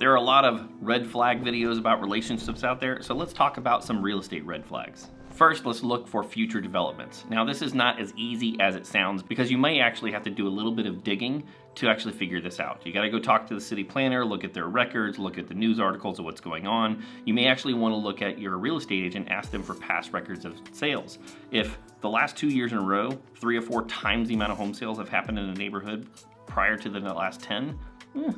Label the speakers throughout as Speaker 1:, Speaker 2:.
Speaker 1: There are a lot of red flag videos about relationships out there, so let's talk about some real estate red flags. First, let's look for future developments. Now, this is not as easy as it sounds because you may actually have to do a little bit of digging to actually figure this out. You gotta go talk to the city planner, look at their records, look at the news articles of what's going on. You may actually wanna look at your real estate agent, ask them for past records of sales. If the last 2 years in a row, 3 or 4 times the amount of home sales have happened in a neighborhood prior to the last 10,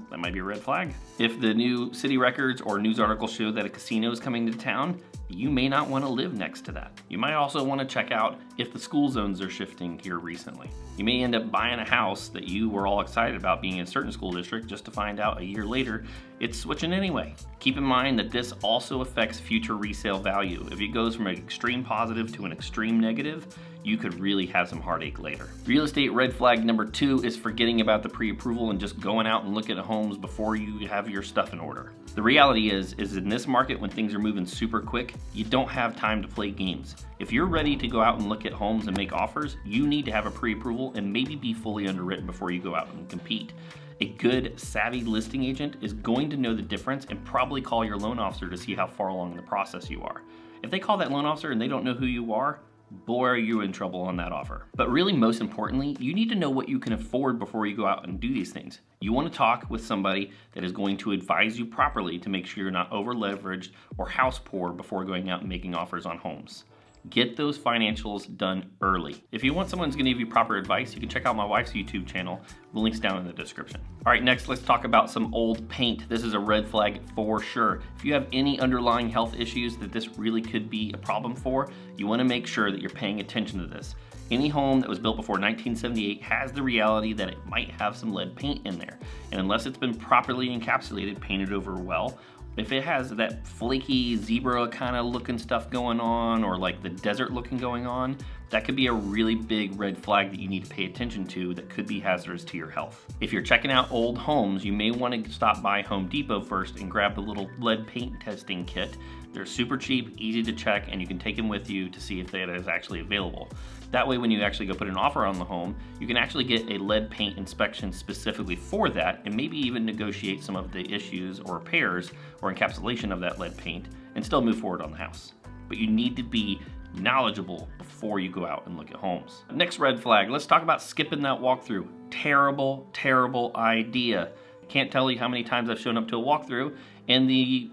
Speaker 1: that might be a red flag. If the new city records or news articles show that a casino is coming to town, you may not want to live next to that. You might also want to check out if the school zones are shifting here recently. You may end up buying a house that you were all excited about being in a certain school district just to find out a year later it's switching anyway. Keep in mind that this also affects future resale value. If it goes from an extreme positive to an extreme negative, you could really have some heartache later. Real estate red flag number 2 is forgetting about the pre-approval and just going out and looking at homes before you have your stuff in order. The reality is in this market, when things are moving super quick, you don't have time to play games. If you're ready to go out and look at homes and make offers, you need to have a pre-approval and maybe be fully underwritten before you go out and compete. A good, savvy listing agent is going to know the difference and probably call your loan officer to see how far along in the process you are. If they call that loan officer and they don't know who you are, boy, are you in trouble on that offer. But really, most importantly, you need to know what you can afford before you go out and do these things. You want to talk with somebody that is going to advise you properly to make sure you're not over leveraged or house poor before going out and making offers on homes. Get those financials done early. If you want someone who's gonna give you proper advice, you can check out my wife's YouTube channel. The link's down in the description. All right, next let's talk about some old paint. This is a red flag for sure. If you have any underlying health issues that this really could be a problem for, you wanna make sure that you're paying attention to this. Any home that was built before 1978 has the reality that it might have some lead paint in there. And unless it's been properly encapsulated, painted over well, if it has that flaky zebra kind of looking stuff going on or like the desert looking going on, that could be a really big red flag that you need to pay attention to that could be hazardous to your health. If you're checking out old homes, you may want to stop by Home Depot first and grab the little lead paint testing kit. They're super cheap, easy to check, and you can take them with you to see if that is actually available. That way, when you actually go put an offer on the home, you can actually get a lead paint inspection specifically for that and maybe even negotiate some of the issues or repairs or encapsulation of that lead paint and still move forward on the house. But you need to be knowledgeable before you go out and look at homes. Next red flag, let's talk about skipping that walkthrough. Terrible, terrible idea. Can't tell you how many times I've shown up to a walkthrough and the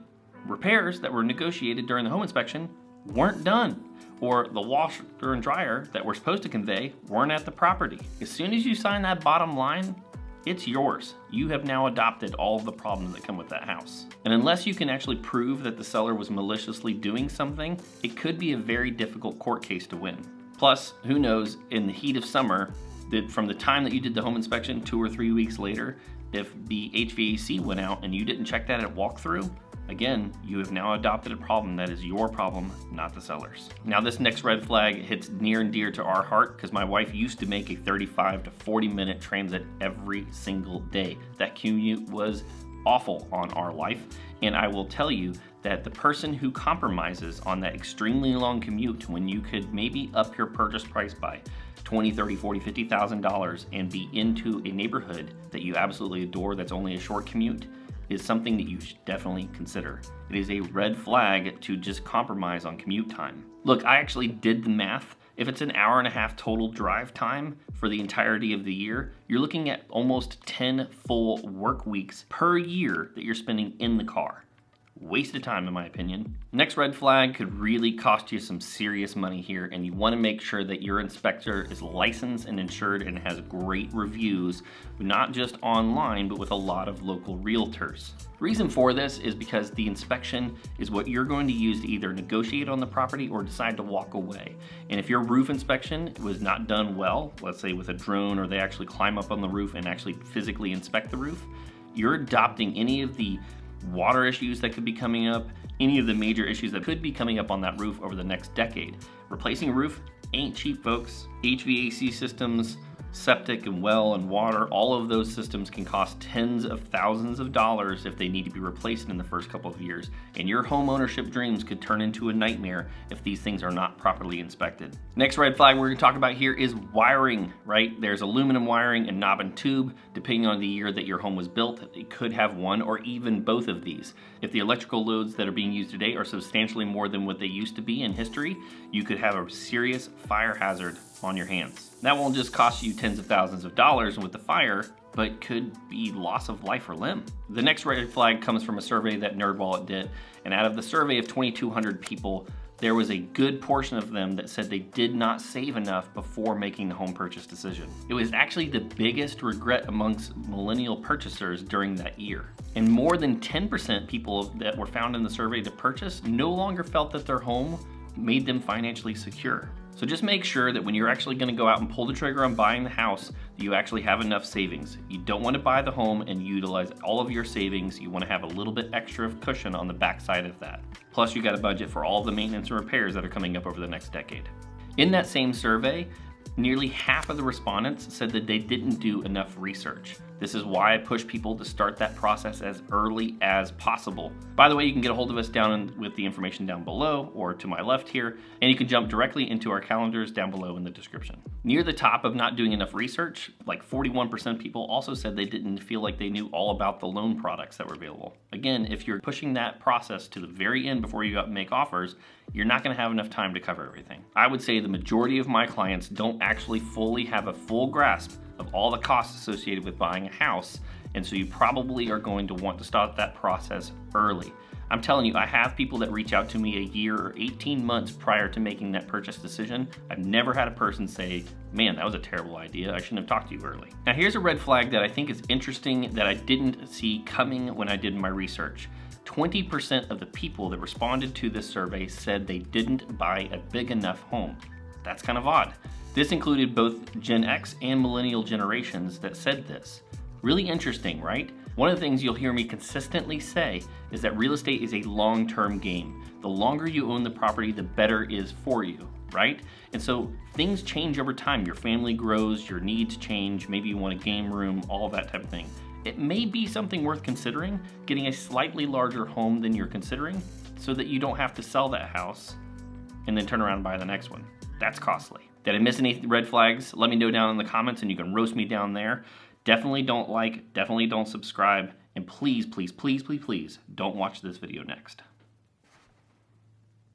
Speaker 1: repairs that were negotiated during the home inspection weren't done, or the washer and dryer that we're supposed to convey weren't at the property. As soon as you sign that bottom line, it's yours. You have now adopted all of the problems that come with that house. And unless you can actually prove that the seller was maliciously doing something, it could be a very difficult court case to win. Plus, who knows, in the heat of summer, that from the time that you did the home inspection 2 or 3 weeks later, if the HVAC went out and you didn't check that at walkthrough, again, you have now adopted a problem that is your problem, not the seller's. Now, this next red flag hits near and dear to our heart because my wife used to make a 35 to 40 minute transit every single day. That commute was awful on our life, and I will tell you that the person who compromises on that extremely long commute when you could maybe up your purchase price by $20, $30, $40, $50,000 and be into a neighborhood that you absolutely adore that's only a short commute is something that you should definitely consider. It is a red flag to just compromise on commute time. Look, I actually did the math. If it's an hour and a half total drive time for the entirety of the year, you're looking at almost 10 full work weeks per year that you're spending in the car. Waste of time, in my opinion. Next red flag could really cost you some serious money here, and you want to make sure that your inspector is licensed and insured and has great reviews, not just online, but with a lot of local realtors. The reason for this is because the inspection is what you're going to use to either negotiate on the property or decide to walk away. And if your roof inspection was not done well, let's say with a drone, or they actually climb up on the roof and actually physically inspect the roof, you're adopting any of the water issues that could be coming up, any of the major issues that could be coming up on that roof over the next decade. Replacing a roof ain't cheap, folks. HVAC systems, Septic and well and water, all of those systems can cost tens of thousands of dollars if they need to be replaced in the first couple of years. And your home ownership dreams could turn into a nightmare if these things are not properly inspected. Next red flag we're going to talk about here is wiring, right? There's aluminum wiring and knob and tube. Depending on the year that your home was built, it could have one or even both of these. If the electrical loads that are being used today are substantially more than what they used to be in history, you could have a serious fire hazard on your hands. That won't just cost you tens of thousands of dollars with the fire, but could be loss of life or limb. The next red flag comes from a survey that NerdWallet did, and out of the survey of 2,200 people, there was a good portion of them that said they did not save enough before making the home purchase decision. It was actually the biggest regret amongst millennial purchasers during that year. And more than 10% people that were found in the survey to purchase no longer felt that their home made them financially secure. So just make sure that when you're actually going to go out and pull the trigger on buying the house, that you actually have enough savings. You don't want to buy the home and utilize all of your savings. You want to have a little bit extra of cushion on the backside of that. Plus you got a budget for all the maintenance and repairs that are coming up over the next decade. In that same survey, nearly half of the respondents said that they didn't do enough research. This is why I push people to start that process as early as possible. By the way, you can get a hold of us with the information down below or to my left here, and you can jump directly into our calendars down below in the description. Near the top of not doing enough research, like 41% people also said they didn't feel like they knew all about the loan products that were available. Again, if you're pushing that process to the very end before you go out and make offers, you're not going to have enough time to cover everything. I would say the majority of my clients don't actually fully have a full grasp of all the costs associated with buying a house, and so you probably are going to want to start that process early. I'm telling you, I have people that reach out to me a year or 18 months prior to making that purchase decision. I've never had a person say, man, that was a terrible idea. I shouldn't have talked to you early. Now here's a red flag that I think is interesting that I didn't see coming when I did my research. 20% of the people that responded to this survey said they didn't buy a big enough home. That's kind of odd. This included both Gen X and millennial generations that said this. Really interesting, right? One of the things you'll hear me consistently say is that real estate is a long-term game. The longer you own the property, the better it is for you, right? And so things change over time. Your family grows, your needs change, maybe you want a game room, all that type of thing. It may be something worth considering, getting a slightly larger home than you're considering so that you don't have to sell that house and then turn around and buy the next one. That's costly. Did I miss any red flags? Let me know down in the comments and you can roast me down there. Definitely don't like, definitely don't subscribe, and please, please, please, please, please don't watch this video next.